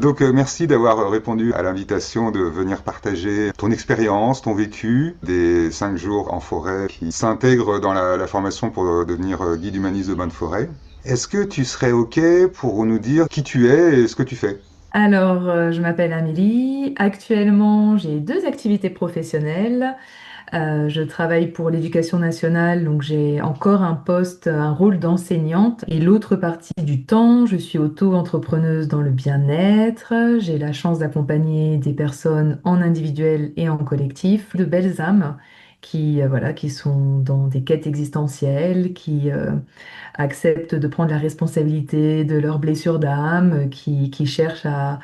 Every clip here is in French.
Donc merci d'avoir répondu à l'invitation de venir partager ton expérience, ton vécu des 5 jours en forêt qui s'intègrent dans la formation pour devenir guide humaniste de bain de forêt. Est-ce que tu serais OK pour nous dire qui tu es et ce que tu fais? Alors, je m'appelle Amélie. Actuellement, j'ai deux activités professionnelles. Je travaille pour l'éducation nationale, donc j'ai encore un poste, un rôle d'enseignante. Et l'autre partie du temps, je suis auto-entrepreneuse dans le bien-être. J'ai la chance d'accompagner des personnes en individuel et en collectif, de belles âmes voilà, qui sont dans des quêtes existentielles, qui acceptent de prendre la responsabilité de leurs blessures d'âme, qui cherchent à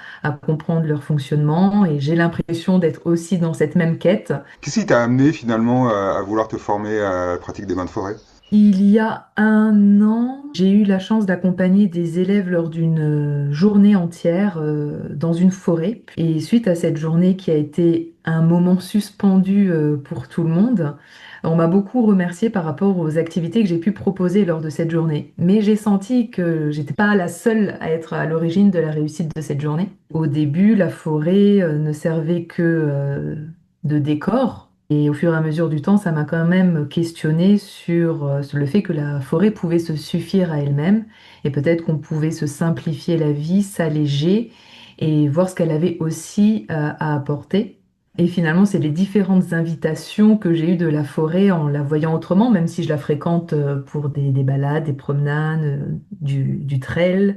comprendre leur fonctionnement. Et j'ai l'impression d'être aussi dans cette même quête. Qu'est-ce qui t'a amené finalement à vouloir te former à la pratique des bains de forêt? Il y a un an, j'ai eu la chance d'accompagner des élèves lors d'une journée entière dans une forêt. Et suite à cette journée qui a été un moment suspendu pour tout le monde, on m'a beaucoup remercié par rapport aux activités que j'ai pu proposer lors de cette journée. Mais j'ai senti que j'étais pas la seule à être à l'origine de la réussite de cette journée. Au début, la forêt ne servait que de décor. Et au fur et à mesure du temps, ça m'a quand même questionné sur le fait que la forêt pouvait se suffire à elle-même et peut-être qu'on pouvait se simplifier la vie, s'alléger et voir ce qu'elle avait aussi à apporter. Et finalement, c'est les différentes invitations que j'ai eues de la forêt en la voyant autrement, même si je la fréquente pour des balades, des promenades, du trail,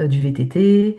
du VTT,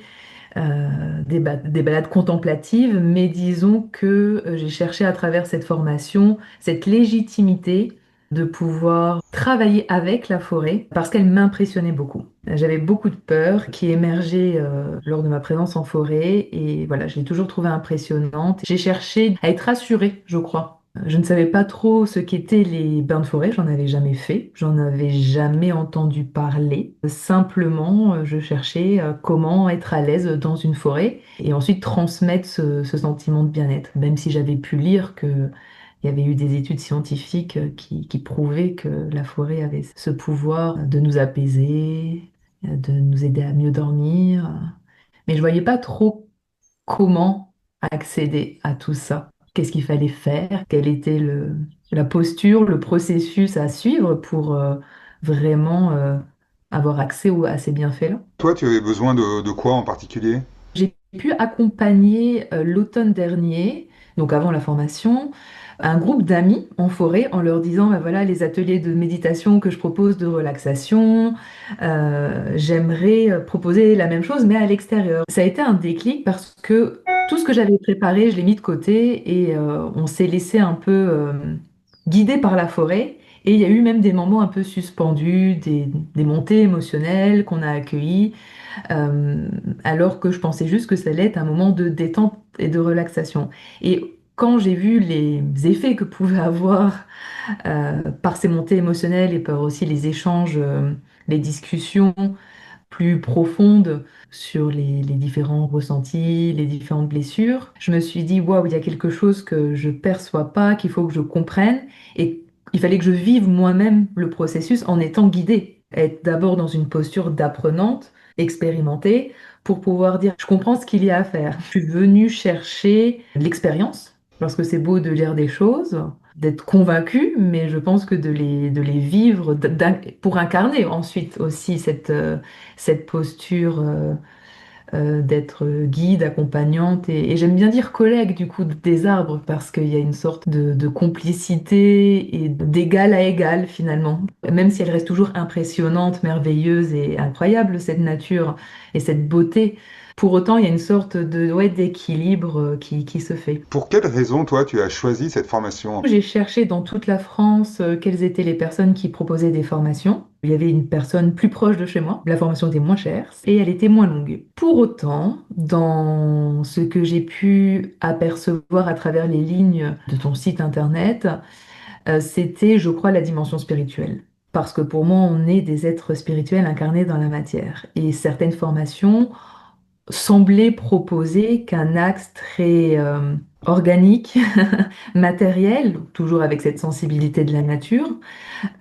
des balades contemplatives, mais disons que j'ai cherché à travers cette formation cette légitimité de pouvoir travailler avec la forêt parce qu'elle m'impressionnait beaucoup. J'avais beaucoup de peur qui émergeait lors de ma présence en forêt et voilà, je l'ai toujours trouvée impressionnante. J'ai cherché à être rassurée, je crois. Je ne savais pas trop ce qu'étaient les bains de forêt, j'en avais jamais fait, j'en avais jamais entendu parler. Simplement, je cherchais comment être à l'aise dans une forêt et ensuite transmettre ce sentiment de bien-être, même si j'avais pu lire que il y avait eu des études scientifiques qui prouvaient que la forêt avait ce pouvoir de nous apaiser, de nous aider à mieux dormir. Mais je voyais pas trop comment accéder à tout ça. Qu'est-ce qu'il fallait faire? Quelle était la posture, le processus à suivre pour vraiment avoir accès à ces bienfaits-là? Toi, tu avais besoin de quoi en particulier? J'ai pu accompagner l'automne dernier, donc avant la formation, un groupe d'amis en forêt en leur disant, bah voilà, les ateliers de méditation que je propose de relaxation, j'aimerais proposer la même chose, mais à l'extérieur. Ça a été un déclic parce que tout ce que j'avais préparé, je l'ai mis de côté et on s'est laissé un peu guider par la forêt. Et il y a eu même des moments un peu suspendus, des montées émotionnelles qu'on a accueillies euh, alors que je pensais juste que ça allait être un moment de détente et de relaxation. Et quand j'ai vu les effets que pouvaient avoir par ces montées émotionnelles et par aussi les échanges, les discussions plus profondes sur les différents ressentis, les différentes blessures, je me suis dit, waouh, il y a quelque chose que je perçois pas, qu'il faut que je comprenne. Et il fallait que je vive moi-même le processus en étant guidée. Être d'abord dans une posture d'apprenante, expérimentée, pour pouvoir dire, je comprends ce qu'il y a à faire. Je suis venue chercher l'expérience, parce que c'est beau de lire des choses, d'être convaincu, mais je pense que de les vivre pour incarner ensuite aussi cette posture d'être guide, accompagnante et j'aime bien dire collègue du coup des arbres parce qu'il y a une sorte de complicité et d'égal à égal finalement. Même si elle reste toujours impressionnante, merveilleuse et incroyable cette nature et cette beauté, pour autant il y a une sorte de ouais, d'équilibre qui se fait. Pour quelle raison, toi, tu as choisi cette formation? J'ai cherché dans toute la France quelles étaient les personnes qui proposaient des formations. Il y avait une personne plus proche de chez moi, la formation était moins chère et elle était moins longue. Pour autant, dans ce que j'ai pu apercevoir à travers les lignes de ton site internet, c'était, je crois, la dimension spirituelle. Parce que pour moi, on est des êtres spirituels incarnés dans la matière. Et certaines formations semblait proposer qu'un axe très organique, matériel, toujours avec cette sensibilité de la nature,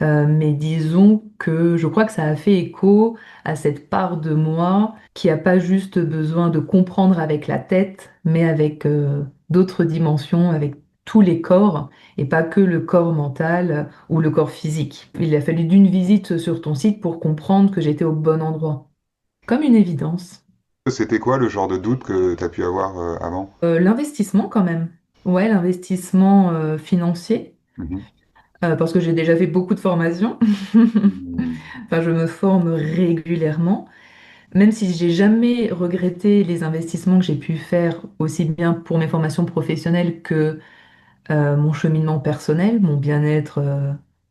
mais disons que je crois que ça a fait écho à cette part de moi qui n'a pas juste besoin de comprendre avec la tête, mais avec d'autres dimensions, avec tous les corps, et pas que le corps mental ou le corps physique. Il a fallu d'une visite sur ton site pour comprendre que j'étais au bon endroit. Comme une évidence. C'était quoi le genre de doute que tu as pu avoir avant? L'investissement quand même. Ouais, l'investissement financier, Mhm. parce que j'ai déjà fait beaucoup de formations. Mhm. Enfin, je me forme régulièrement. Même si j'ai jamais regretté les investissements que j'ai pu faire, aussi bien pour mes formations professionnelles que mon cheminement personnel, mon bien-être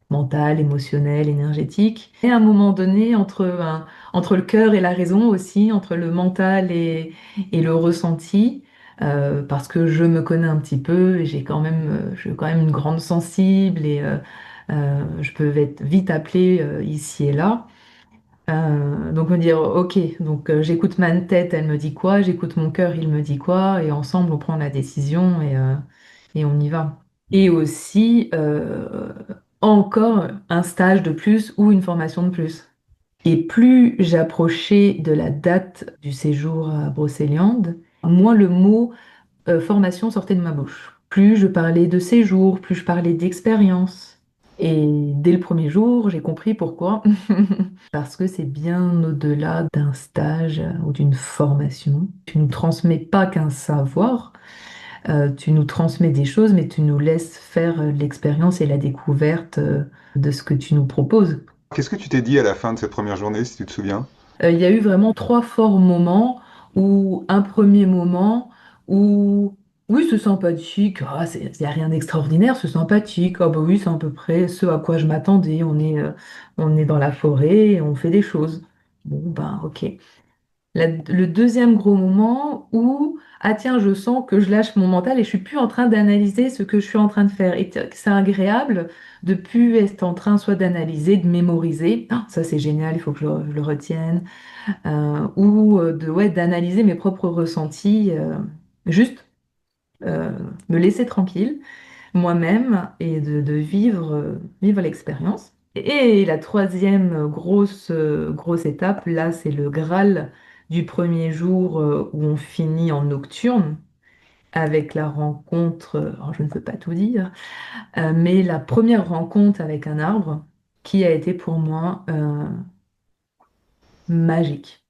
mental, émotionnel, énergétique. Et à un moment donné, entre le cœur et la raison aussi, entre le mental et le ressenti, parce que je me connais un petit peu et je suis quand même une grande sensible et je peux être vite appelée ici et là. Donc me dire, ok, donc j'écoute ma tête, elle me dit quoi, j'écoute mon cœur, il me dit quoi, et ensemble on prend la décision et on y va. Et aussi encore un stage de plus ou une formation de plus. Et plus j'approchais de la date du séjour à Brocéliande, moins le mot formation sortait de ma bouche. Plus je parlais de séjour, plus je parlais d'expérience. Et dès le premier jour, j'ai compris pourquoi. Parce que c'est bien au-delà d'un stage ou d'une formation. Tu nous transmets pas qu'un savoir, tu nous transmets des choses, mais tu nous laisses faire l'expérience et la découverte de ce que tu nous proposes. Qu'est-ce que tu t'es dit à la fin de cette première journée, si tu te souviens? Il y a eu vraiment trois forts moments où un premier moment où oui, c'est sympathique, ah, il n'y a rien d'extraordinaire, c'est sympathique, ah bah oui, c'est à peu près ce à quoi je m'attendais, on est dans la forêt et on fait des choses. Bon, ben ok. Le deuxième gros moment où, ah tiens, je sens que je lâche mon mental et je suis plus en train d'analyser ce que je suis en train de faire. Et c'est agréable de plus être en train soit d'analyser, de mémoriser. Ah, ça c'est génial, il faut que je le retienne. Ou ouais, d'analyser mes propres ressentis. Juste euh, me laisser tranquille moi-même et de vivre, vivre l'expérience. Et la troisième grosse étape, là, c'est le Graal du premier jour où on finit en nocturne avec la rencontre, alors je ne peux pas tout dire, mais la première rencontre avec un arbre qui a été pour moi magique.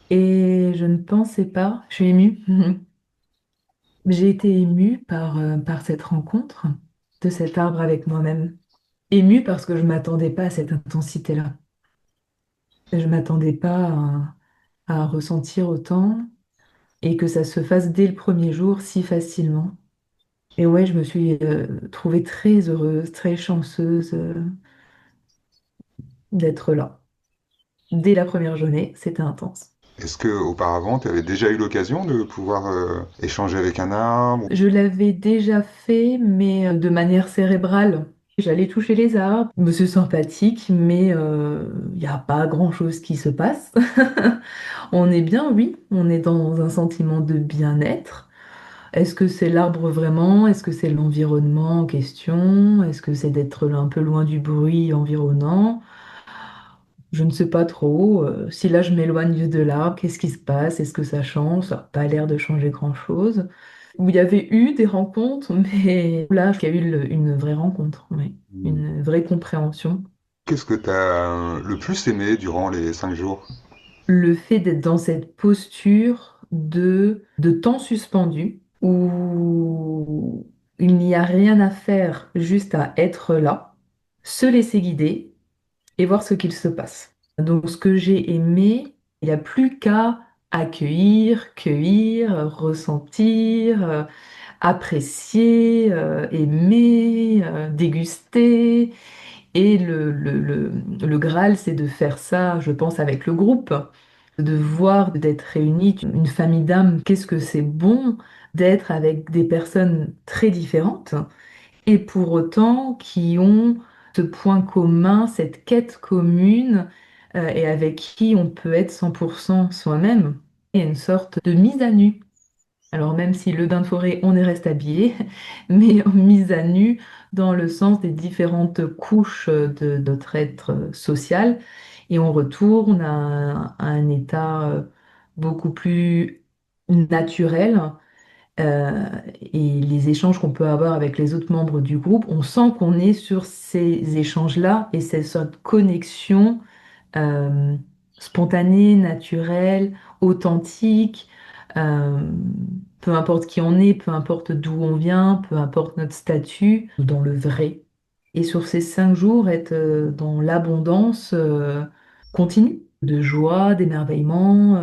Et je ne pensais pas, je suis émue, j'ai été émue par cette rencontre de cet arbre avec moi-même. Émue parce que je m'attendais pas à cette intensité-là. Je m'attendais pas à ressentir autant et que ça se fasse dès le premier jour si facilement. Et ouais, je me suis trouvée très heureuse, très chanceuse d'être là. Dès la première journée, c'était intense. Est-ce que auparavant, tu avais déjà eu l'occasion de pouvoir échanger avec un arbre? Je l'avais déjà fait, mais de manière cérébrale. J'allais toucher les arbres, mais c'est sympathique, mais il n'y a pas grand-chose qui se passe. On est bien, oui, on est dans un sentiment de bien-être. Est-ce que c'est l'arbre vraiment? Est-ce que c'est l'environnement en question? Est-ce que c'est d'être un peu loin du bruit environnant? Je ne sais pas trop. Si là je m'éloigne de l'arbre, qu'est-ce qui se passe? Est-ce que ça change? Ça n'a pas l'air de changer grand-chose. Où il y avait eu des rencontres, mais là, il y a eu une vraie rencontre, oui. Hmm. Une vraie compréhension. Qu'est-ce que tu as le plus aimé durant les 5 jours? Le fait d'être dans cette posture de temps suspendu, où il n'y a rien à faire, juste à être là, se laisser guider et voir ce qu'il se passe. Donc, ce que j'ai aimé, il n'y a plus qu'à accueillir, cueillir, ressentir, apprécier, aimer, déguster. Et le Graal, c'est de faire ça, je pense, avec le groupe, de voir, d'être réunis, une famille d'âmes. Qu'est-ce que c'est bon d'être avec des personnes très différentes et pour autant qui ont ce point commun, cette quête commune et avec qui on peut être 100% soi-même. Il y a une sorte de mise à nu. Alors même si le bain de forêt, on y reste habillé, mais mise à nu dans le sens des différentes couches de notre être social, et on retourne à un état beaucoup plus naturel. euh, et les échanges qu'on peut avoir avec les autres membres du groupe, on sent qu'on est sur ces échanges-là et cette connexion euh, spontanée, naturelle, authentique, euh, peu importe qui on est, peu importe d'où on vient, peu importe notre statut, dans le vrai. Et sur ces 5 jours, être dans l'abondance continue, de joie, d'émerveillement,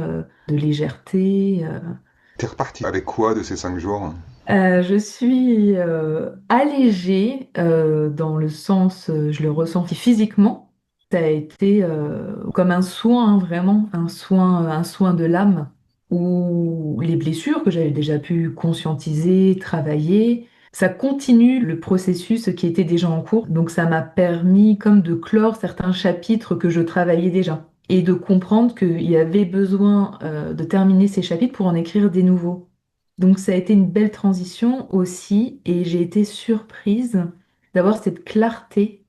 de légèreté. T'es reparti avec quoi de ces 5 jours? Je suis allégée dans le sens, je le ressens physiquement. Ça a été comme un soin, hein, vraiment, un soin de l'âme, où les blessures que j'avais déjà pu conscientiser, travailler, ça continue le processus qui était déjà en cours. Donc ça m'a permis comme de clore certains chapitres que je travaillais déjà et de comprendre qu'il y avait besoin de terminer ces chapitres pour en écrire des nouveaux. Donc ça a été une belle transition aussi et j'ai été surprise d'avoir cette clarté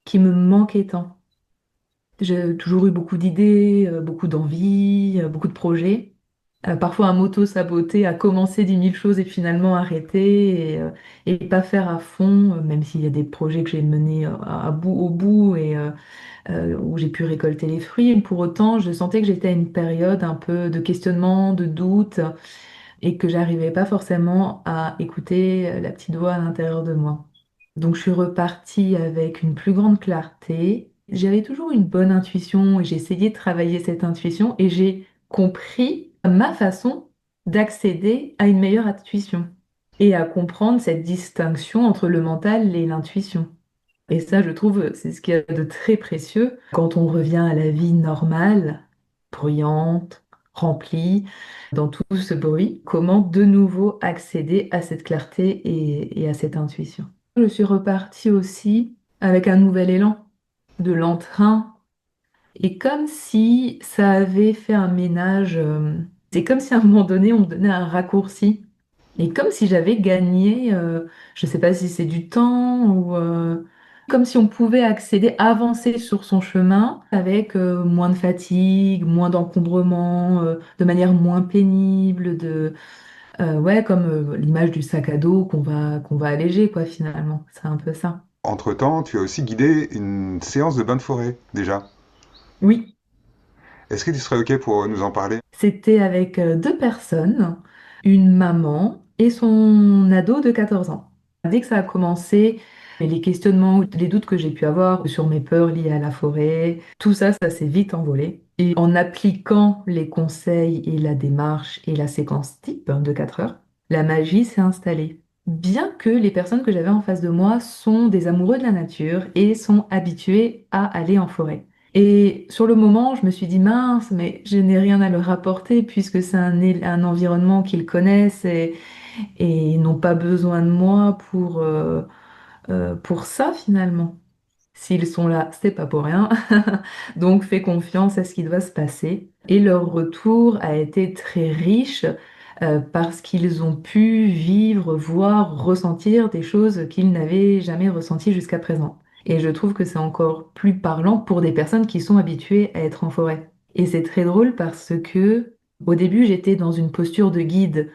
qui me manquait tant. J'ai toujours eu beaucoup d'idées, beaucoup d'envies, beaucoup de projets. Parfois un m'auto-saboter à commencer 10 000 choses et finalement arrêter et pas faire à fond, même s'il y a des projets que j'ai menés au bout et où j'ai pu récolter les fruits. Pour autant, je sentais que j'étais à une période un peu de questionnement, de doute et que j'arrivais pas forcément à écouter la petite voix à l'intérieur de moi. Donc je suis repartie avec une plus grande clarté. J'avais toujours une bonne intuition et j'ai essayé de travailler cette intuition et j'ai compris ma façon d'accéder à une meilleure intuition et à comprendre cette distinction entre le mental et l'intuition. Et ça, je trouve, c'est ce qu'il y a de très précieux quand on revient à la vie normale, bruyante, remplie, dans tout ce bruit, comment de nouveau accéder à cette clarté et à cette intuition. Je suis repartie aussi avec un nouvel élan, de l'entrain, et comme si ça avait fait un ménage, c'est comme si à un moment donné, on me donnait un raccourci. Et comme si j'avais gagné, je ne sais pas si c'est du temps ou comme si on pouvait accéder, avancer sur son chemin avec moins de fatigue, moins d'encombrement, de manière moins pénible, ouais, comme l'image du sac à dos qu'on va alléger, quoi, finalement. C'est un peu ça. Entre-temps, tu as aussi guidé une séance de bain de forêt, déjà. Oui. Est-ce que tu serais OK pour nous en parler? C'était avec 2 personnes, une maman et son ado de 14 ans. Dès que ça a commencé, les questionnements, les doutes que j'ai pu avoir sur mes peurs liées à la forêt, tout ça, ça s'est vite envolé. Et en appliquant les conseils et la démarche et la séquence type de 4 heures, la magie s'est installée. Bien que les personnes que j'avais en face de moi sont des amoureux de la nature et sont habitués à aller en forêt. Et sur le moment, je me suis dit, mince, mais je n'ai rien à leur apporter puisque c'est un environnement qu'ils connaissent et ils n'ont pas besoin de moi pour ça finalement. S'ils sont là, c'est pas pour rien. Donc fais confiance à ce qui doit se passer. Et leur retour a été très riche parce qu'ils ont pu vivre, voir, ressentir des choses qu'ils n'avaient jamais ressenties jusqu'à présent. Et je trouve que c'est encore plus parlant pour des personnes qui sont habituées à être en forêt. Et c'est très drôle parce que au début, j'étais dans une posture de guide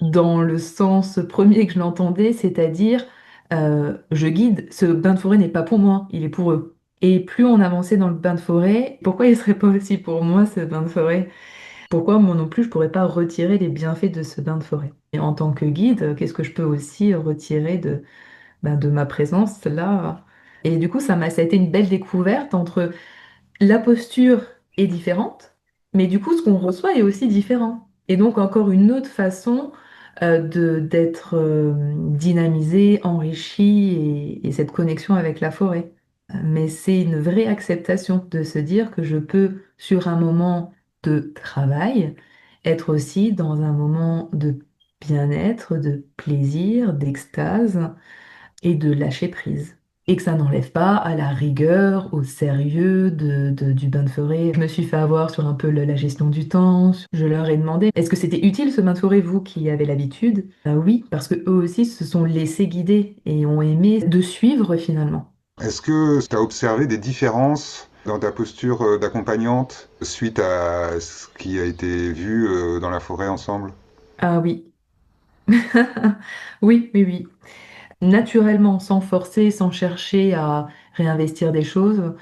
dans le sens premier que je l'entendais, c'est-à-dire je guide, ce bain de forêt n'est pas pour moi, il est pour eux. Et plus on avançait dans le bain de forêt, pourquoi il ne serait pas aussi pour moi ce bain de forêt? Pourquoi moi non plus je pourrais pas retirer les bienfaits de ce bain de forêt? Et en tant que guide, qu'est-ce que je peux aussi retirer de ma présence là? Et du coup, ça a été une belle découverte entre la posture est différente, mais du coup, ce qu'on reçoit est aussi différent. Et donc, encore une autre façon d'être dynamisé, enrichi et cette connexion avec la forêt. Mais c'est une vraie acceptation de se dire que je peux, sur un moment de travail, être aussi dans un moment de bien-être, de plaisir, d'extase et de lâcher prise. et que ça n'enlève pas à la rigueur, au sérieux du bain de forêt. Je me suis fait avoir sur un peu la gestion du temps. Je leur ai demandé, est-ce que c'était utile ce bain de forêt, vous qui avez l'habitude? Oui, parce que eux aussi se sont laissés guider et ont aimé de suivre finalement. Est-ce que tu as observé des différences dans ta posture d'accompagnante suite à ce qui a été vu dans la forêt ensemble? Ah oui. Oui, oui, oui. Naturellement, sans forcer, sans chercher à réinvestir des choses,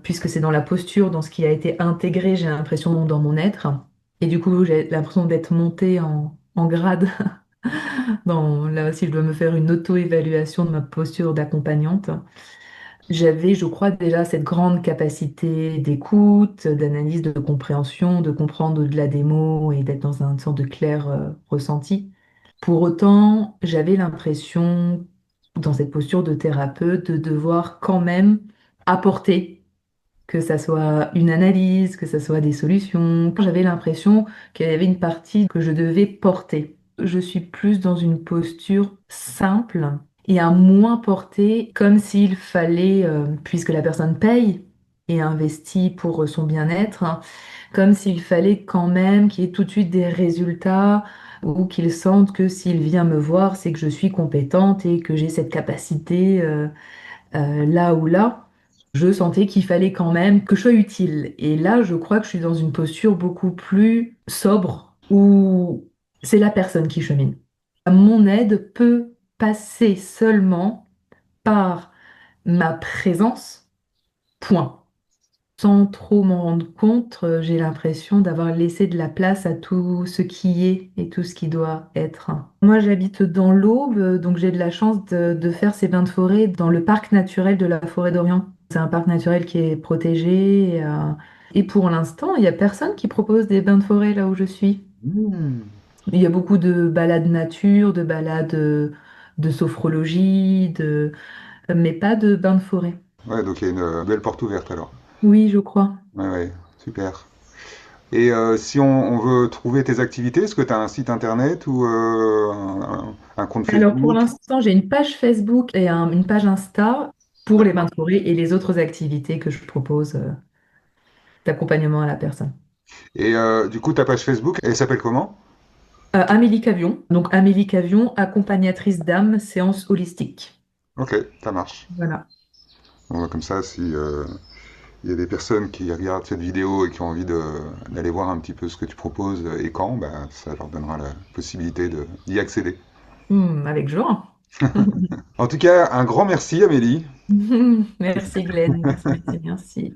puisque c'est dans la posture, dans ce qui a été intégré, j'ai l'impression, dans mon être. Et du coup, j'ai l'impression d'être montée en grade. Là aussi, je dois me faire une auto-évaluation de ma posture d'accompagnante. J'avais, je crois, déjà cette grande capacité d'écoute, d'analyse, de compréhension, de comprendre au-delà des mots et d'être dans une sorte de clair ressenti. Pour autant, j'avais l'impression, dans cette posture de thérapeute, de devoir quand même apporter, que ça soit une analyse, que ça soit des solutions. J'avais l'impression qu'il y avait une partie que je devais porter. Je suis plus dans une posture simple et à moins porter, comme s'il fallait, puisque la personne paye et investit pour son bien-être, hein, comme s'il fallait quand même qu'il y ait tout de suite des résultats ou qu'il sente que s'il vient me voir, c'est que je suis compétente et que j'ai cette capacité là ou là. Je sentais qu'il fallait quand même que je sois utile. Et là, je crois que je suis dans une posture beaucoup plus sobre où c'est la personne qui chemine. Mon aide peut passer seulement par ma présence, point. Sans trop m'en rendre compte, j'ai l'impression d'avoir laissé de la place à tout ce qui est et tout ce qui doit être. Moi, j'habite dans l'Aube, donc j'ai de la chance de faire ces bains de forêt dans le parc naturel de la forêt d'Orient. C'est un parc naturel qui est protégé. Et pour l'instant, il n'y a personne qui propose des bains de forêt là où je suis. Hmm. Il y a beaucoup de balades nature, de balades de sophrologie, mais pas de bains de forêt. Ouais, donc il y a une belle porte ouverte alors. Oui, je crois. Ouais, ouais, super. Et si on veut trouver tes activités, est-ce que tu as un site internet ou un compte Alors pour Facebook? l'instant, j'ai une page Facebook et une page Insta pour les bains de forêt et les autres activités que je propose d'accompagnement à la personne. Et du coup, ta page Facebook, elle s'appelle comment? Amélie Cavion, donc Amélie Cavion, accompagnatrice d'âme, séance holistique. Ok, ça marche. Voilà. Bon, bah, comme ça, si il y a des personnes qui regardent cette vidéo et qui ont envie d'aller voir un petit peu ce que tu proposes et quand, bah, ça leur donnera la possibilité d'y accéder. Avec joie. En tout cas, un grand merci Amélie. Merci Glenn, merci, merci, merci.